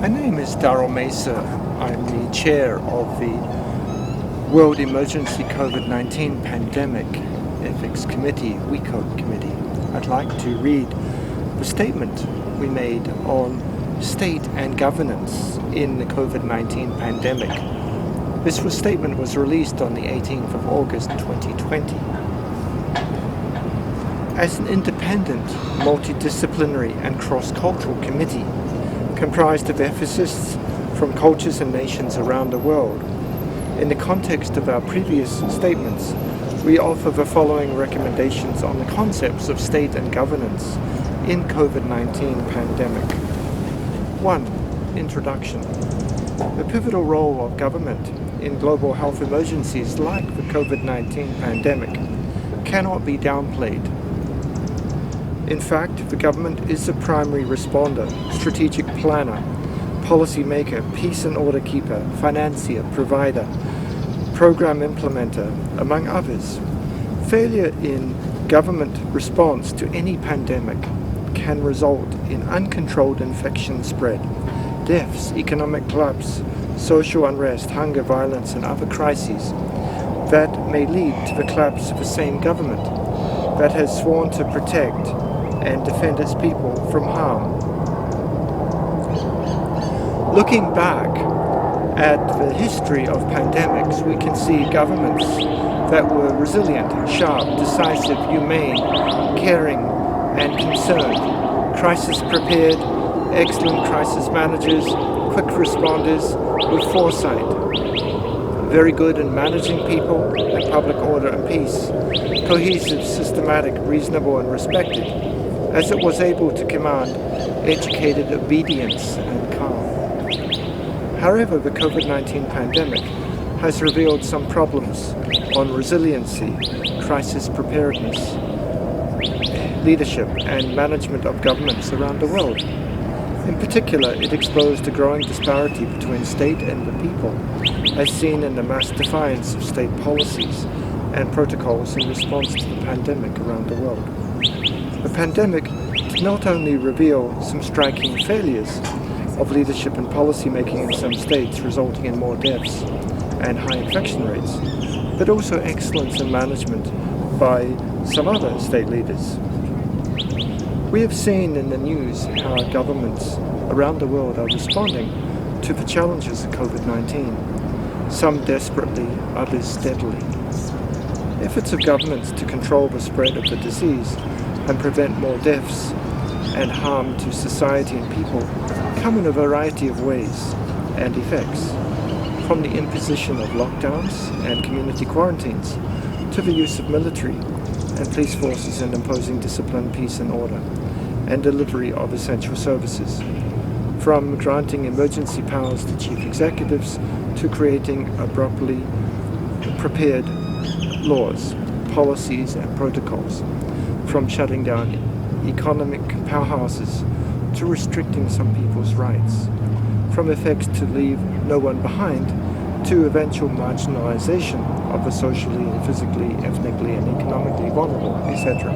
My name is Darryl Mesa. I'm the chair of the World Emergency COVID-19 Pandemic Ethics Committee, WeCope Committee. I'd like to read the statement we made on state and governance in the COVID-19 pandemic. This statement was released on the 18th of August 2020. As an independent, multidisciplinary and cross-cultural committee comprised of ethicists from cultures and nations around the world, in the context of our previous statements, we offer the following recommendations on the concepts of state and governance in COVID-19 pandemic. 1. Introduction. The pivotal role of government in global health emergencies like the COVID-19 pandemic cannot be downplayed. In fact, the government is the primary responder, strategic planner, policy maker, peace and order keeper, financier, provider, program implementer, among others. Failure in government response to any pandemic can result in uncontrolled infection spread, deaths, economic collapse, social unrest, hunger, violence, and other crises that may lead to the collapse of the same government that has sworn to protect and defend its people from harm. Looking back at the history of pandemics, we can see governments that were resilient, sharp, decisive, humane, caring, and concerned, crisis prepared, excellent crisis managers, quick responders with foresight, very good in managing people and public order and peace, cohesive, systematic, reasonable, and respected, as it was able to command educated obedience and calm. However, the COVID-19 pandemic has revealed some problems on resiliency, crisis preparedness, leadership, and management of governments around the world. In particular, it exposed a growing disparity between state and the people, as seen in the mass defiance of state policies and protocols in response to the pandemic around the world. The pandemic did not only reveal some striking failures of leadership and policy making in some states, resulting in more deaths and high infection rates, but also excellence in management by some other state leaders. We have seen in the news how governments around the world are responding to the challenges of COVID-19, some desperately, others steadily. Efforts of governments to control the spread of the disease and prevent more deaths and harm to society and people come in a variety of ways and effects, from the imposition of lockdowns and community quarantines to the use of military and police forces in imposing discipline, peace and order, and delivery of essential services, from granting emergency powers to chief executives to creating abruptly prepared laws, policies and protocols, from shutting down economic powerhouses to restricting some people's rights, from effects to leave no one behind to eventual marginalization of the socially, physically, ethnically and economically vulnerable, etc.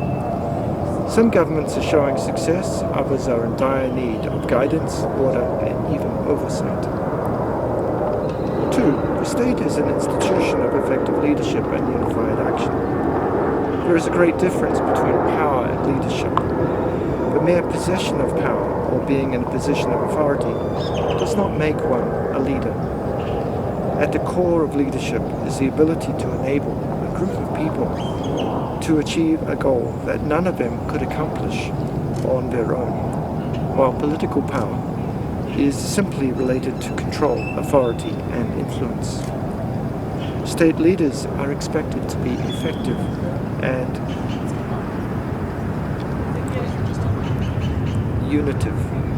Some governments are showing success, others are in dire need of guidance, order and even oversight. 2. The state is an institution of effective leadership and unified action. There is a great difference between power and leadership. The mere possession of power or being in a position of authority does not make one a leader. At the core of leadership is the ability to enable a group of people to achieve a goal that none of them could accomplish on their own, while political power is simply related to control, authority, and influence. State leaders are expected to be effective and unitive,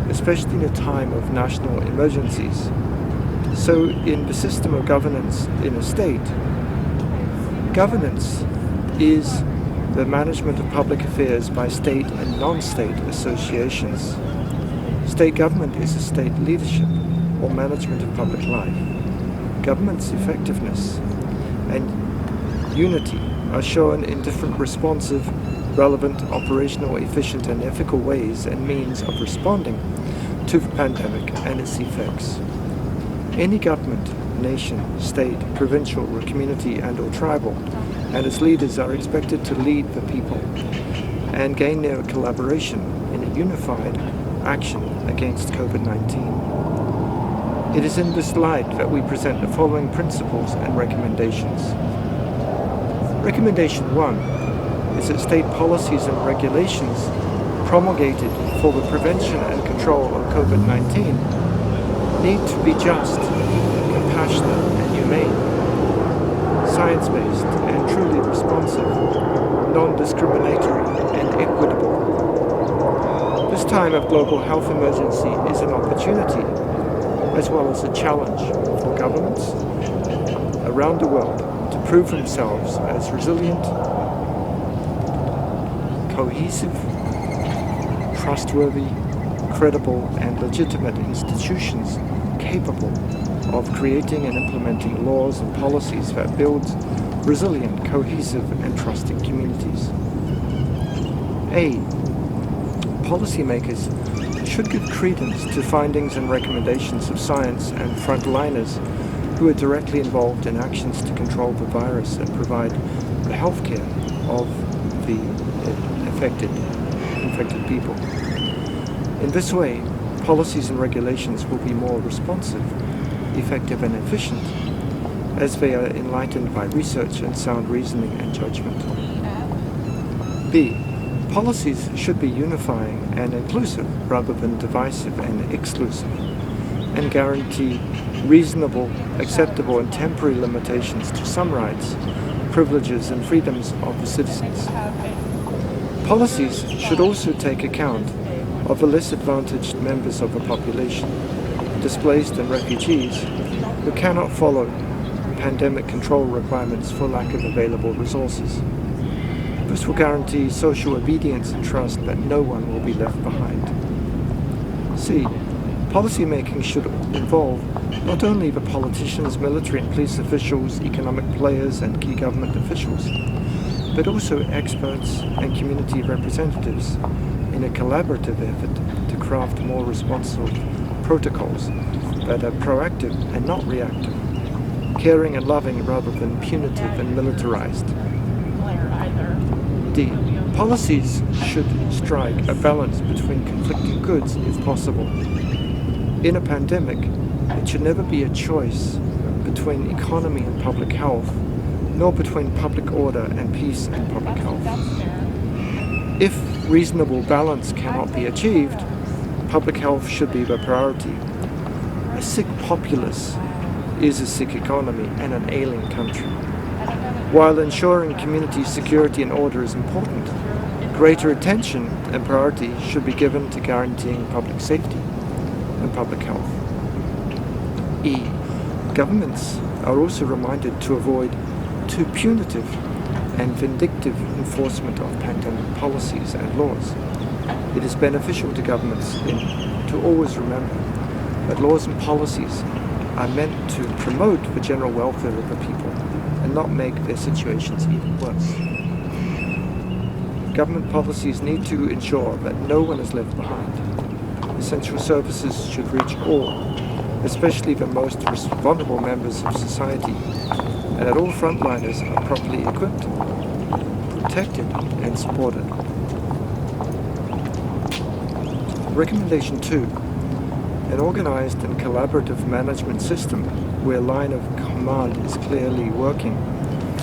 especially in a time of national emergencies. So in the system of governance in a state, governance is the management of public affairs by state and non-state associations. State government is a state leadership or management of public life. Government's effectiveness and unity are shown in different responsive, relevant, operational, efficient and ethical ways and means of responding to the pandemic and its effects. Any government, nation, state, provincial or community and/or tribal, and its leaders are expected to lead the people and gain their collaboration in a unified action against COVID-19. It is in this light that we present the following principles and recommendations. Recommendation 1 is that state policies and regulations promulgated for the prevention and control of COVID-19 need to be just, compassionate and humane, science-based and truly responsive, non-discriminatory and equitable. This time of global health emergency is an opportunity as well as a challenge for governments around the world to prove themselves as resilient, cohesive, trustworthy, credible and legitimate institutions capable of creating and implementing laws and policies that build resilient, cohesive and trusting communities. A. Policymakers should give credence to findings and recommendations of science and frontliners who are directly involved in actions to control the virus and provide the health care of the infected people. In this way, policies and regulations will be more responsive, effective and efficient as they are enlightened by research and sound reasoning and judgment. B. Policies should be unifying and inclusive rather than divisive and exclusive, and guarantee reasonable, acceptable and temporary limitations to some rights, privileges and freedoms of the citizens. Policies should also take account of the less advantaged members of the population, displaced and refugees who cannot follow pandemic control requirements for lack of available resources. This will guarantee social obedience and trust that no one will be left behind. C. Policymaking should involve not only the politicians, military and police officials, economic players and key government officials, but also experts and community representatives in a collaborative effort to craft more responsive protocols that are proactive and not reactive, caring and loving rather than punitive and militarized. D. Policies should strike a balance between conflicting goods if possible. In a pandemic, it should never be a choice between economy and public health, nor between public order and peace and public health. If reasonable balance cannot be achieved, public health should be the priority. A sick populace is a sick economy and an ailing country. While ensuring community security and order is important, greater attention and priority should be given to guaranteeing public safety and public health. E. Governments are also reminded to avoid too punitive and vindictive enforcement of pandemic policies and laws. It is beneficial to governments to always remember that laws and policies are meant to promote the general welfare of the people and not make their situations even worse. Government policies need to ensure that no one is left behind. Essential services should reach all, especially the most vulnerable members of society, and that all frontliners are properly equipped, protected and supported. Recommendation 2. An organized and collaborative management system where line of command is clearly working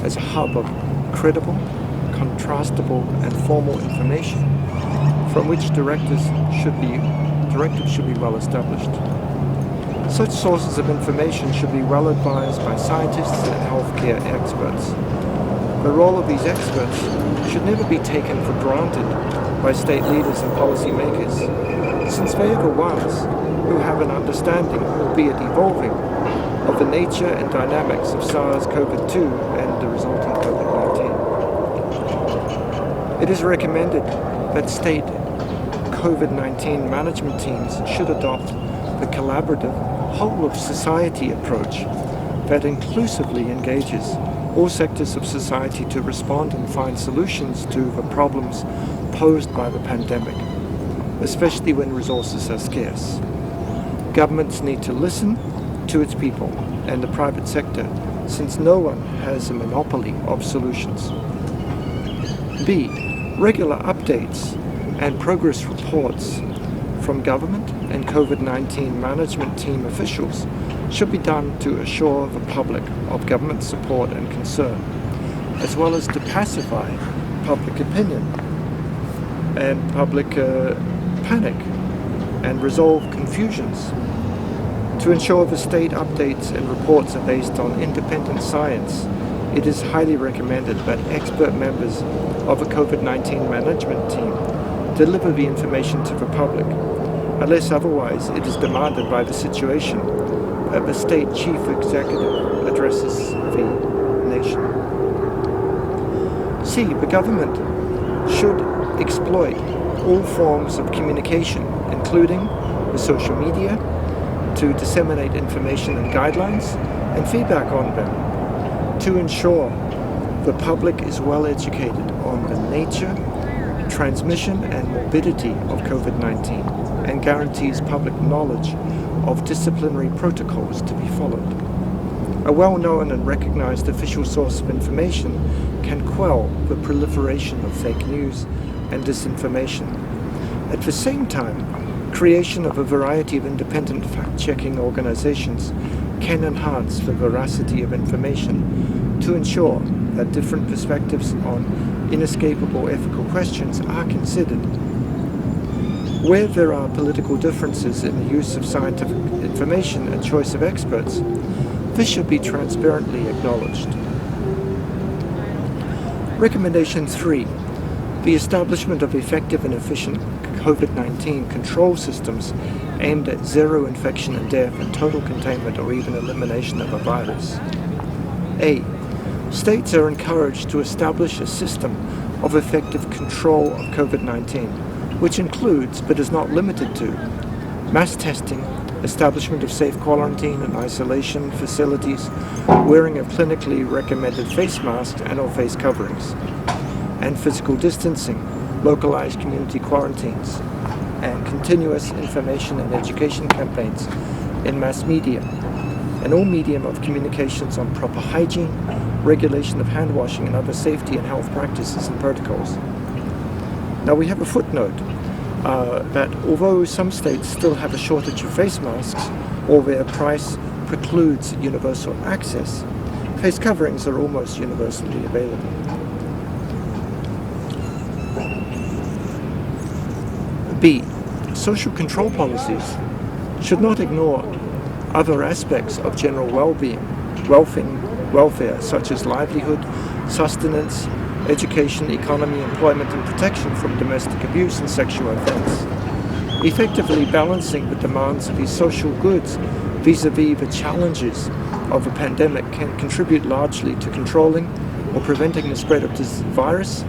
as a hub of credible, contrastable and formal information from which directives should be well established. Such sources of information should be well advised by scientists and healthcare experts. The role of these experts should never be taken for granted by state leaders and policymakers, since they are the ones who have an understanding, albeit evolving, of the nature and dynamics of SARS-CoV-2 and the resulting COVID-19. It is recommended that state COVID-19 management teams should adopt the collaborative whole-of-society approach that inclusively engages all sectors of society to respond and find solutions to the problems posed by the pandemic, especially when resources are scarce. Governments need to listen to its people and the private sector, since no one has a monopoly of solutions. B. Regular updates and progress reports from government and COVID-19 management team officials should be done to assure the public of government support and concern, as well as to pacify public opinion and public panic and resolve confusions. To ensure the state updates and reports are based on independent science, it is highly recommended that expert members of a COVID-19 management team deliver the information to the public. Unless otherwise, it is demanded by the situation that the state chief executive addresses the nation. C. The government should exploit all forms of communication, including the social media, to disseminate information and guidelines and feedback on them, to ensure the public is well educated on the nature, transmission and morbidity of COVID-19 and guarantees public knowledge of disciplinary protocols to be followed. A well-known and recognized official source of information can quell the proliferation of fake news and disinformation. At the same time, creation of a variety of independent fact-checking organizations can enhance the veracity of information to ensure that different perspectives on inescapable ethical questions are considered. Where there are political differences in the use of scientific information and choice of experts, this should be transparently acknowledged. Recommendation 3. The establishment of effective and efficient COVID-19 control systems aimed at zero infection and death and total containment or even elimination of a virus. A. States are encouraged to establish a system of effective control of COVID-19, which includes, but is not limited to, mass testing, establishment of safe quarantine and isolation facilities, wearing of clinically recommended face masks and or face coverings, and physical distancing, localized community quarantines, and continuous information and education campaigns in mass media, and all medium of communications on proper hygiene, regulation of hand washing and other safety and health practices and protocols. Now we have a footnote that although some states still have a shortage of face masks or their price precludes universal access, face coverings are almost universally available. B. Social control policies should not ignore other aspects of general well-being, welfare such as livelihood, sustenance, education, economy, employment and protection from domestic abuse and sexual offense. Effectively balancing the demands of these social goods vis-a-vis the challenges of a pandemic can contribute largely to controlling or preventing the spread of this virus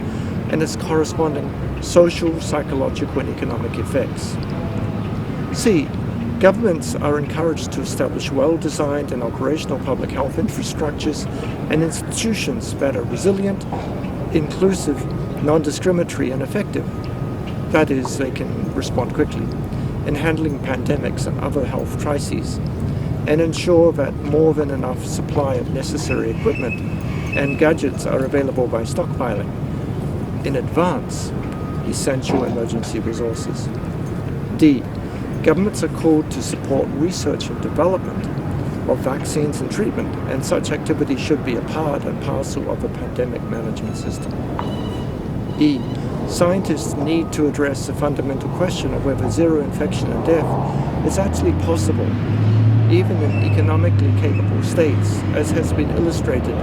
and its corresponding social, psychological and economic effects. C. Governments are encouraged to establish well-designed and operational public health infrastructures and institutions that are resilient, inclusive, non-discriminatory and effective. That is, they can respond quickly in handling pandemics and other health crises and ensure that more than enough supply of necessary equipment and gadgets are available by stockpiling in advance essential emergency resources. D. Governments are called to support research and development of vaccines and treatment, and such activity should be a part and parcel of a pandemic management system. E. Scientists need to address the fundamental question of whether zero infection and death is actually possible, even in economically capable states, as has been illustrated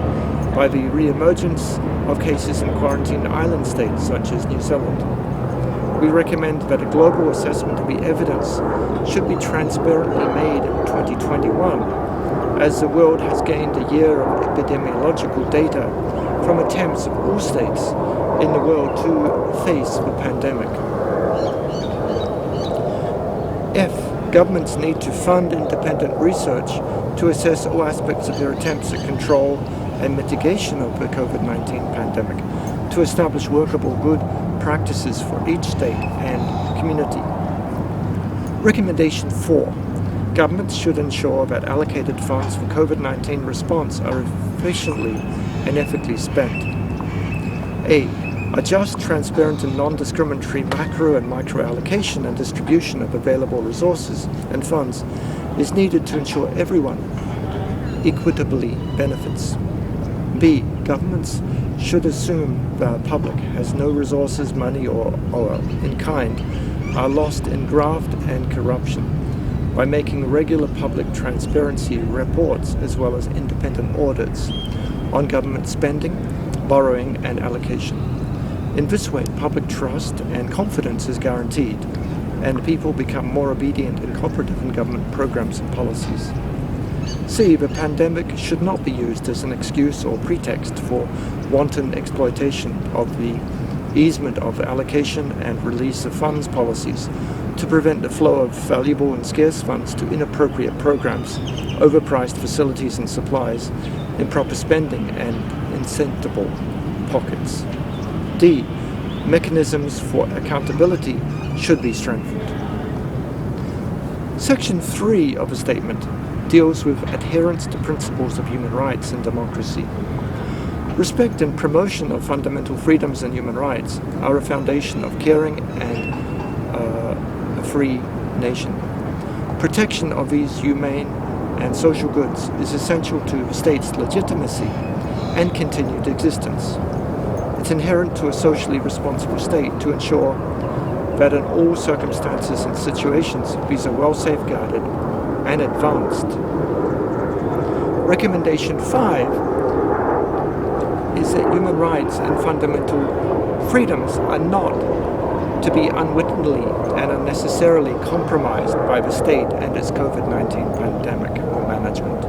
by the re-emergence of cases in quarantine island states such as New Zealand. We recommend that a global assessment of the evidence should be transparently made in 2021, as the world has gained a year of epidemiological data from attempts of all states in the world to face the pandemic. F. Governments need to fund independent research to assess all aspects of their attempts at control and mitigation of the COVID-19 pandemic, to establish workable good practices for each state and community. Recommendation 4. Governments should ensure that allocated funds for COVID-19 response are efficiently and ethically spent. A. A just, transparent and non-discriminatory macro and micro allocation and distribution of available resources and funds is needed to ensure everyone equitably benefits. B. Governments should assume the public has no resources, money or in kind are lost in graft and corruption by making regular public transparency reports as well as independent audits on government spending, borrowing and allocation. In this way, public trust and confidence is guaranteed, and people become more obedient and cooperative in government programs and policies. C. The pandemic should not be used as an excuse or pretext for wanton exploitation of the easement of allocation and release of funds policies to prevent the flow of valuable and scarce funds to inappropriate programs, overpriced facilities and supplies, improper spending and incentible pockets. D. Mechanisms for accountability should be strengthened. Section 3 of the statement deals with adherence to principles of human rights and democracy. Respect and promotion of fundamental freedoms and human rights are a foundation of caring and a free nation. Protection of these humane and social goods is essential to the state's legitimacy and continued existence. It's inherent to a socially responsible state to ensure that in all circumstances and situations these are well safeguarded and advanced. Recommendation 5 is that human rights and fundamental freedoms are not to be unwittingly and unnecessarily compromised by the state and its COVID-19 pandemic management.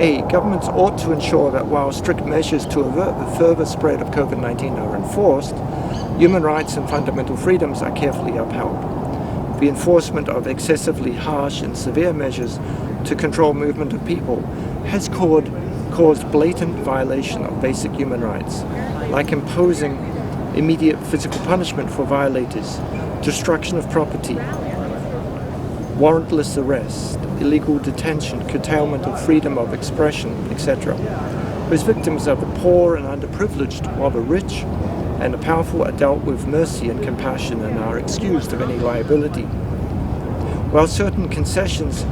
A. Governments ought to ensure that while strict measures to avert the further spread of COVID-19 are enforced, human rights and fundamental freedoms are carefully upheld. The enforcement of excessively harsh and severe measures to control movement of people has caused blatant violation of basic human rights, like imposing immediate physical punishment for violators, destruction of property, warrantless arrest, illegal detention, curtailment of freedom of expression, etc. Whose victims are the poor and underprivileged, while the rich and the powerful are dealt with mercy and compassion and are excused of any liability. While certain concessions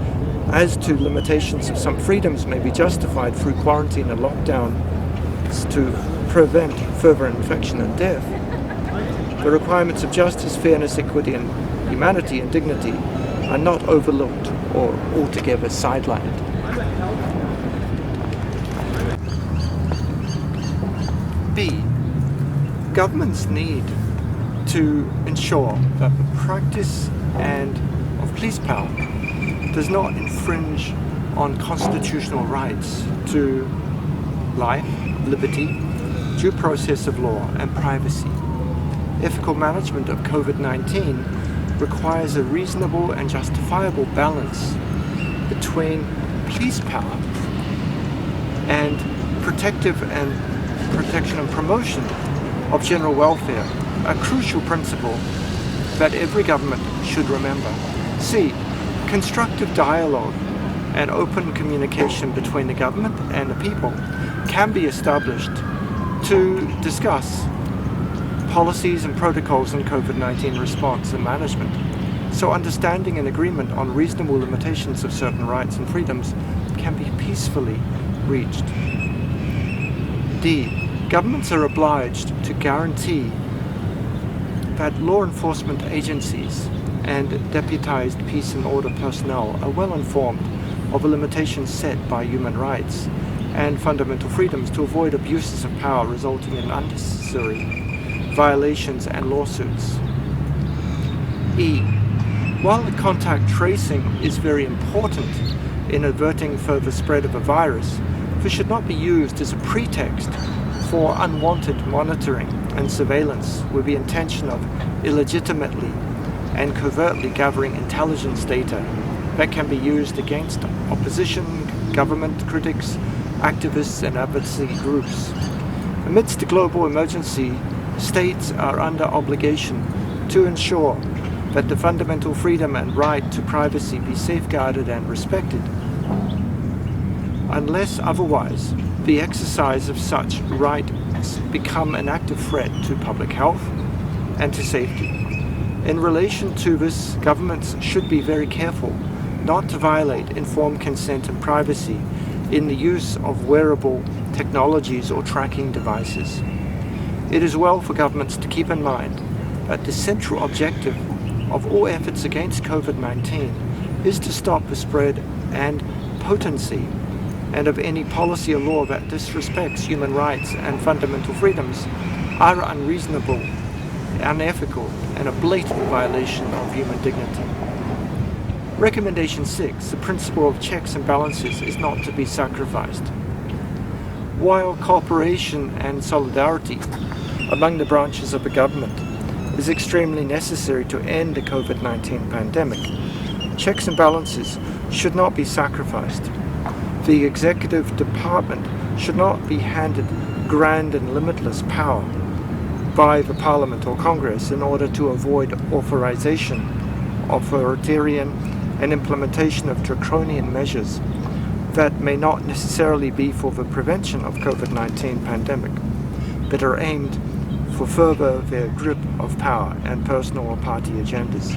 as to limitations of some freedoms may be justified through quarantine and lockdown to prevent further infection and death, the requirements of justice, fairness, equity, and humanity and dignity are not overlooked or altogether sidelined. B. Governments need to ensure that the practice of police power does not infringe on constitutional rights to life, liberty, due process of law, and privacy. Ethical management of COVID-19 requires a reasonable and justifiable balance between police power and protection and promotion of general welfare, a crucial principle that every government should remember. C. Constructive dialogue and open communication between the government and the people can be established to discuss policies and protocols in COVID-19 response and management, so understanding and agreement on reasonable limitations of certain rights and freedoms can be peacefully reached. D. Governments are obliged to guarantee that law enforcement agencies and deputized peace and order personnel are well informed of the limitations set by human rights and fundamental freedoms to avoid abuses of power resulting in unnecessary violations and lawsuits. E. While the contact tracing is very important in averting further spread of a virus, this should not be used as a pretext for unwanted monitoring and surveillance with the intention of illegitimately and covertly gathering intelligence data that can be used against opposition, government critics, activists and advocacy groups. Amidst the global emergency, states are under obligation to ensure that the fundamental freedom and right to privacy be safeguarded and respected. Unless otherwise, the exercise of such rights become an active threat to public health and to safety. In relation to this, governments should be very careful not to violate informed consent and privacy in the use of wearable technologies or tracking devices. It is well for governments to keep in mind that the central objective of all efforts against COVID-19 is to stop the spread and potency and of any policy or law that disrespects human rights and fundamental freedoms are unreasonable, unethical, and a blatant violation of human dignity. Recommendation 6, the principle of checks and balances is not to be sacrificed. While cooperation and solidarity among the branches of the government is extremely necessary to end the COVID-19 pandemic, checks and balances should not be sacrificed. The executive department should not be handed grand and limitless power by the Parliament or Congress in order to avoid authorization, authoritarian, and implementation of draconian measures that may not necessarily be for the prevention of COVID-19 pandemic, but are aimed for further their grip of power and personal or party agendas.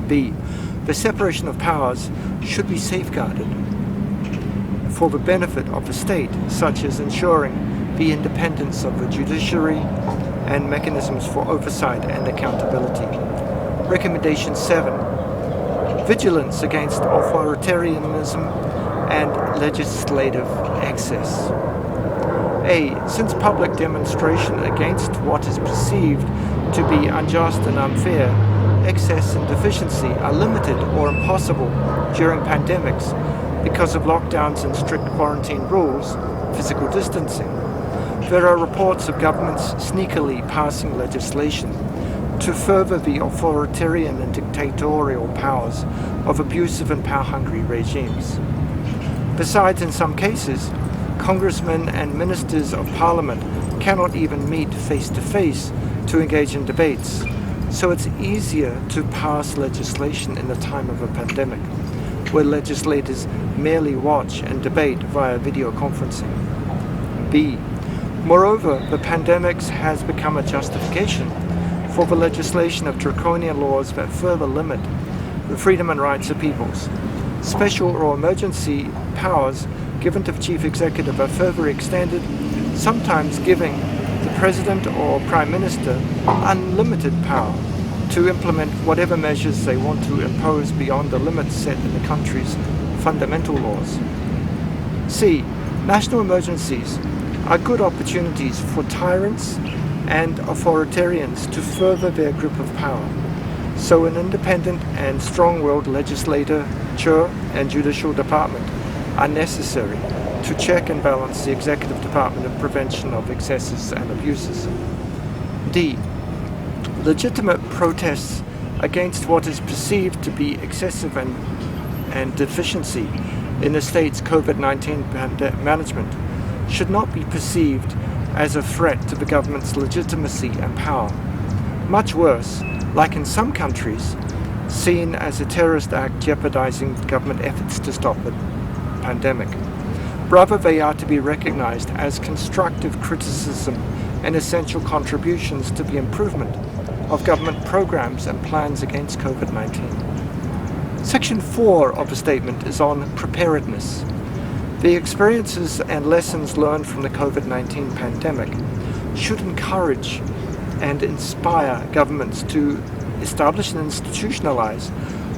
B. The separation of powers should be safeguarded for the benefit of the state, such as ensuring the independence of the judiciary and mechanisms for oversight and accountability. Recommendation 7. Vigilance against authoritarianism and legislative excess. A. Since public demonstration against what is perceived to be unjust and unfair, excess and deficiency are limited or impossible during pandemics because of lockdowns and strict quarantine rules, physical distancing, there are reports of governments sneakily passing legislation to further the authoritarian and dictatorial powers of abusive and power-hungry regimes. Besides, in some cases, congressmen and ministers of parliament cannot even meet face-to-face to engage in debates, so it's easier to pass legislation in the time of a pandemic, where legislators merely watch and debate via video conferencing. B. Moreover, the pandemic has become a justification for the legislation of draconian laws that further limit the freedom and rights of peoples. Special or emergency powers given to the chief executive are further extended, sometimes giving the president or prime minister unlimited power to implement whatever measures they want to impose beyond the limits set in the country's fundamental laws. C. National emergencies are good opportunities for tyrants and authoritarians to further their grip of power. So an independent and strong-willed legislature and judicial department are necessary to check and balance the executive department of prevention of excesses and abuses. D. Legitimate protests against what is perceived to be excessive and deficiency in the state's COVID-19 management should not be perceived as a threat to the government's legitimacy and power. Much worse, like in some countries, seen as a terrorist act jeopardizing government efforts to stop the pandemic. Rather, they are to be recognized as constructive criticism and essential contributions to the improvement of government programs and plans against COVID-19. Section 4 of the statement is on preparedness. The experiences and lessons learned from the COVID-19 pandemic should encourage and inspire governments to establish and institutionalize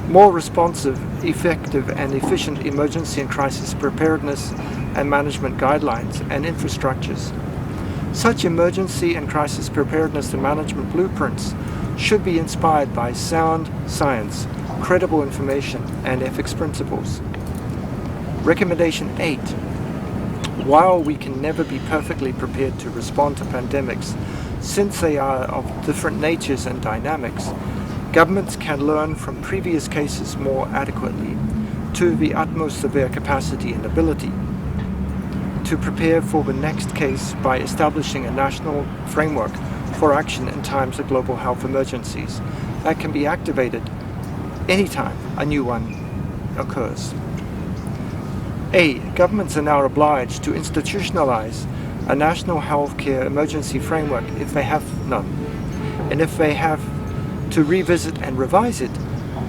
more responsive, effective and efficient emergency and crisis preparedness and management guidelines and infrastructures. Such emergency and crisis preparedness and management blueprints should be inspired by sound science, credible information, and ethics principles. Recommendation 8. While we can never be perfectly prepared to respond to pandemics, since they are of different natures and dynamics, governments can learn from previous cases more adequately, to the utmost of their capacity and ability, to prepare for the next case by establishing a national framework for action in times of global health emergencies, that can be activated anytime a new one occurs. A. Governments are now obliged to institutionalize a national healthcare emergency framework if they have none, and if they have, to revisit and revise it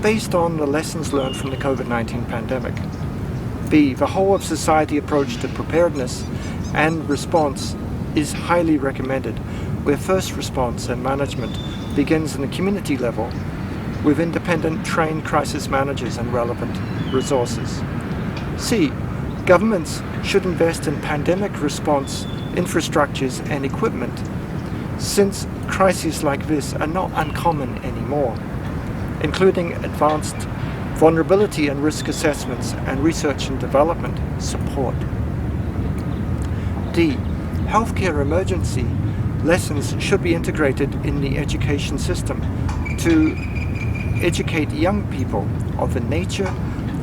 based on the lessons learned from the COVID-19 pandemic. B. The whole of society approach to preparedness and response is highly recommended, where first response and management begins in the community level with independent trained crisis managers and relevant resources. C. Governments should invest in pandemic response infrastructures and equipment, since crises like this are not uncommon anymore, including advanced vulnerability and risk assessments and research and development support. D. Healthcare emergency lessons should be integrated in the education system to educate young people of the nature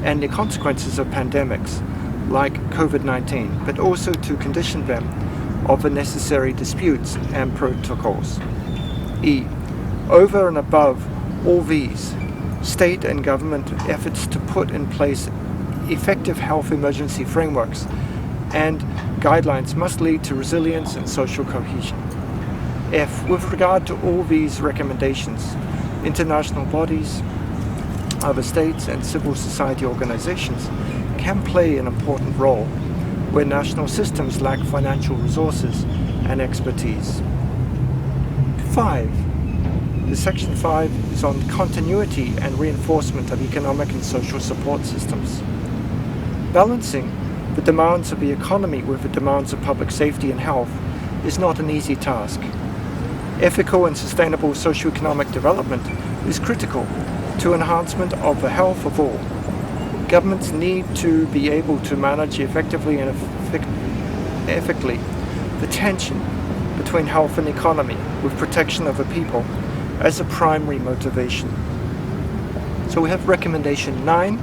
and the consequences of pandemics like COVID-19, but also to condition them of the necessary disputes and protocols. E. Over and above all these, state and government efforts to put in place effective health emergency frameworks and guidelines must lead to resilience and social cohesion. F. With regard to all these recommendations, international bodies, other states and civil society organizations can play an important role where national systems lack financial resources and expertise. 5. The Section 5 is on continuity and reinforcement of economic and social support systems. Balancing the demands of the economy with the demands of public safety and health is not an easy task. Ethical and sustainable socioeconomic development is critical to enhancement of the health of all. Governments need to be able to manage effectively and ethically the tension between health and economy with protection of the people as a primary motivation. So we have recommendation 9.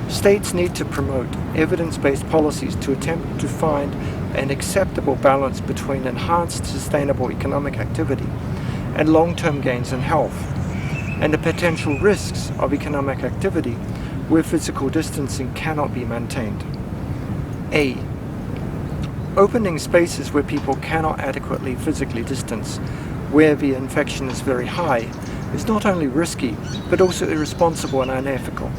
States need to promote evidence-based policies to attempt to find an acceptable balance between enhanced sustainable economic activity and long-term gains in health, and the potential risks of economic activity where physical distancing cannot be maintained. A. Opening spaces where people cannot adequately physically distance, where the infection is very high, is not only risky, but also irresponsible and unethical.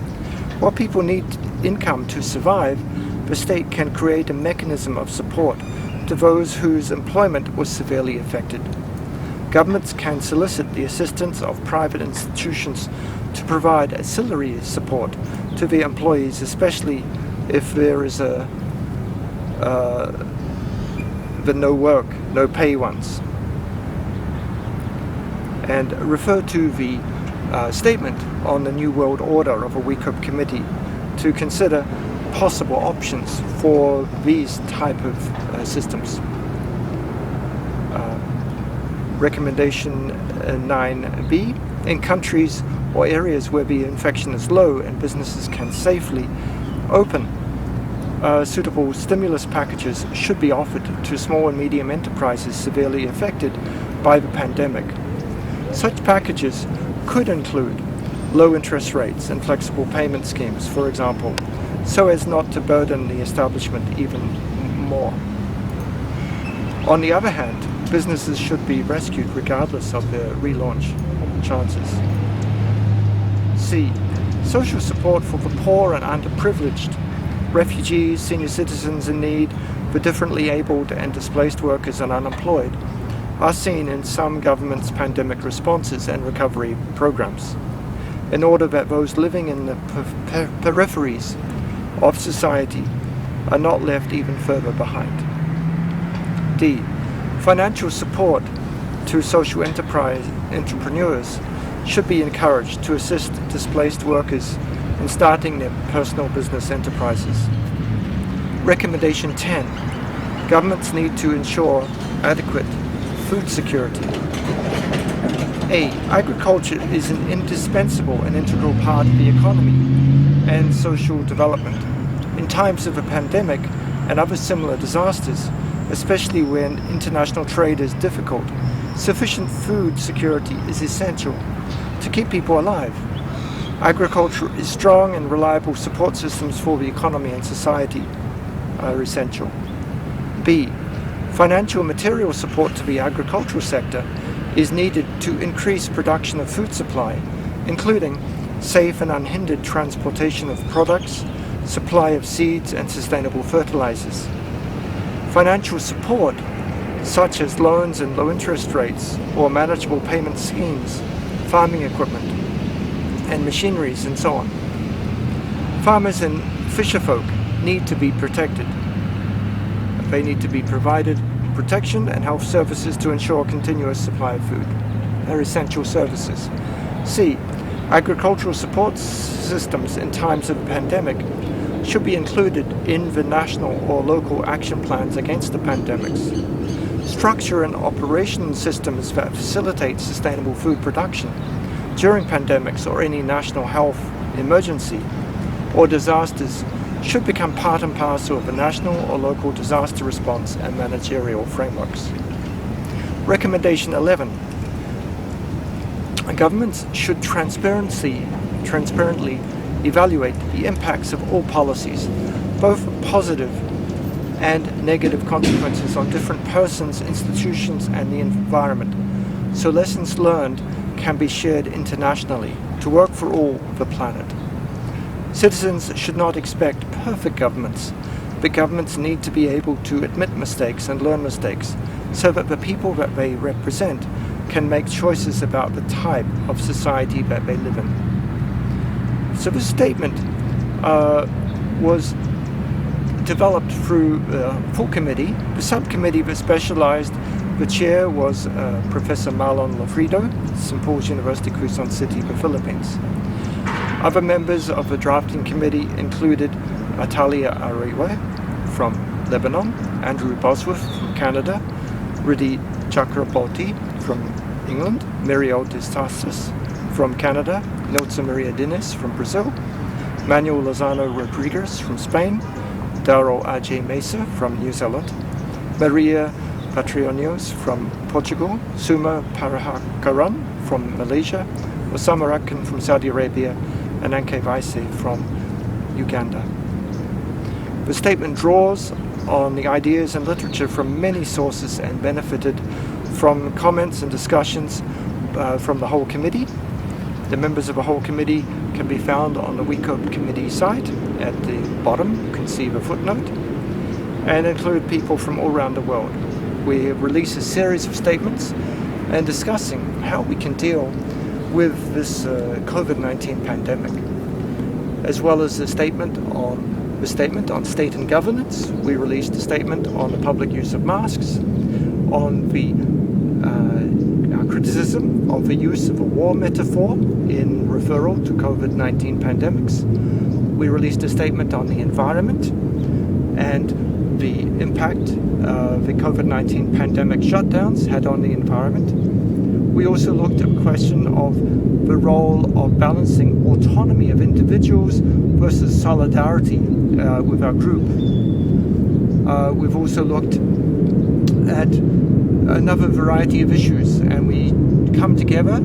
While people need income to survive, the state can create a mechanism of support to those whose employment was severely affected. Governments can solicit the assistance of private institutions to provide ancillary support to the employees, especially if there is the no work, no pay ones. And refer to the statement on the New World Order of a WeCope committee to consider possible options for these type of systems. Recommendation 9b. In countries or areas where the infection is low and businesses can safely open, suitable stimulus packages should be offered to small and medium enterprises severely affected by the pandemic. Such packages could include low interest rates and flexible payment schemes, for example, so as not to burden the establishment even more. On the other hand, businesses should be rescued regardless of their relaunch chances. C. Social support for the poor and underprivileged, refugees, senior citizens in need, the differently abled and displaced workers and unemployed are seen in some governments' pandemic responses and recovery programs, in order that those living in the peripheries of society are not left even further behind. D. Financial support to social entrepreneurs should be encouraged to assist displaced workers in starting their personal business enterprises. Recommendation 10. Governments need to ensure adequate food security. A. Agriculture is an indispensable and integral part of the economy and social development. In times of a pandemic and other similar disasters, especially when international trade is difficult, sufficient food security is essential to keep people alive. Agriculture is strong and reliable support systems for the economy and society are essential. B. Financial and material support to the agricultural sector is needed to increase production of food supply, including safe and unhindered transportation of products, supply of seeds and sustainable fertilizers. Financial support, such as loans and low interest rates or manageable payment schemes, farming equipment and machineries and so on. Farmers and fisherfolk need to be protected. They need to be provided protection and health services to ensure continuous supply of food. They're essential services. C. Agricultural support systems in times of pandemic should be included in the national or local action plans against the pandemics. Structure and operation systems that facilitate sustainable food production during pandemics or any national health emergency or disasters should become part and parcel of the national or local disaster response and managerial frameworks. Recommendation 11. Governments should transparently evaluate the impacts of all policies, both positive and negative consequences on different persons, institutions, and the environment, so lessons learned can be shared internationally to work for all the planet. Citizens should not expect perfect governments, but governments need to be able to admit mistakes and learn mistakes so that the people that they represent can make choices about the type of society that they live in. So this statement was developed through a full committee. The subcommittee that specialized, the chair was Professor Marlon Lofrido, Symposia University Quezon City, the Philippines. Other members of the drafting committee included Atalia Arewa from Lebanon, Andrew Bosworth from Canada, Riddhi Chakraborty from England, Muriel de Tarsis from Canada, Nilsa Maria Dines from Brazil, Manuel Lozano Rodriguez from Spain, Darrell Ajay Mesa from New Zealand, Maria Patrionios from Portugal, Suma Parahakaran from Malaysia, Osama Rakan from Saudi Arabia, and Anke Vaise from Uganda. The statement draws on the ideas and literature from many sources and benefited from comments and discussions from the whole committee. The members of the whole committee can be found on the WeCope committee site. At the bottom you can see the footnote, and include people from all around the world. We release a series of statements and discussing how we can deal with this COVID-19 pandemic, as well as the statement on state and governance. We released a statement on the public use of masks, on the criticism of the use of a war metaphor in referral to COVID-19 pandemics. We released a statement on the environment and the impact the COVID-19 pandemic shutdowns had on the environment. We also looked at the question of the role of balancing autonomy of individuals versus solidarity with our group. We've also looked at another variety of issues, and we come together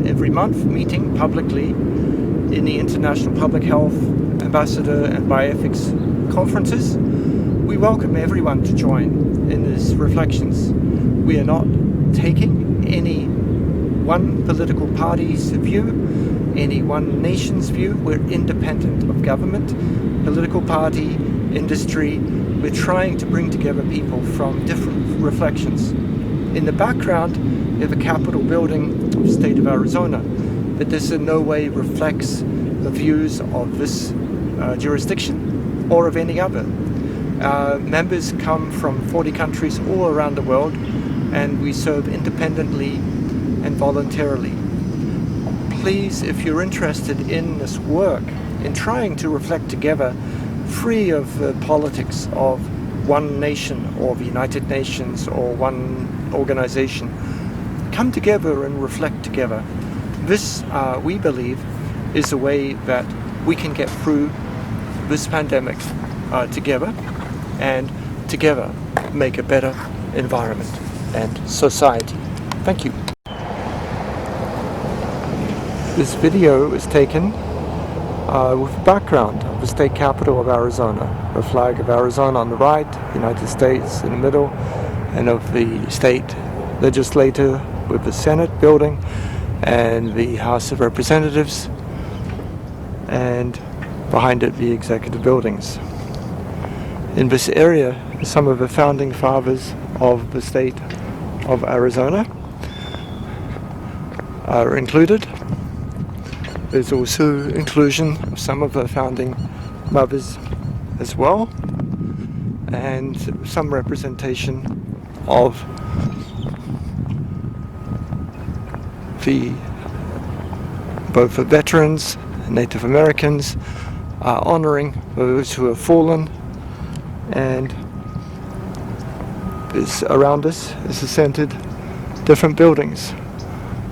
every month, meeting publicly in the International Public Health Ambassador and Bioethics conferences. We welcome everyone to join in these reflections. We are not taking any one political party's view, any one nation's view. We're independent of government, political party, industry. We're trying to bring together people from different reflections. In the background, you have a Capitol building of the state of Arizona, but this in no way reflects the views of this jurisdiction or of any other. Members come from 40 countries all around the world, and we serve independently and voluntarily. Please, if you're interested in this work, in trying to reflect together, free of the politics of one nation or the United Nations or one organization, come together and reflect together. This, we believe, is a way that we can get through this pandemic together, and together make a better environment and society. Thank you. This video is taken with the background of the state capital of Arizona, the flag of Arizona on the right, United States in the middle, and of the state legislature with the Senate building and the House of Representatives, and behind it the executive buildings. In this area, some of the founding fathers of the state of Arizona are included. There's also inclusion of some of the founding mothers as well, and some representation of both the veterans, Native Americans, honoring those who have fallen, and around us is centered different buildings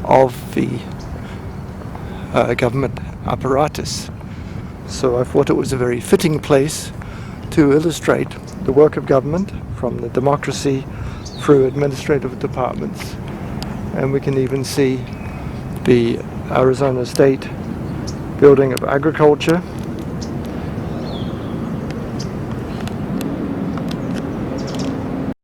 of the government apparatus. So I thought it was a very fitting place to illustrate the work of government from the democracy through administrative departments. And we can even see the Arizona State Building of Agriculture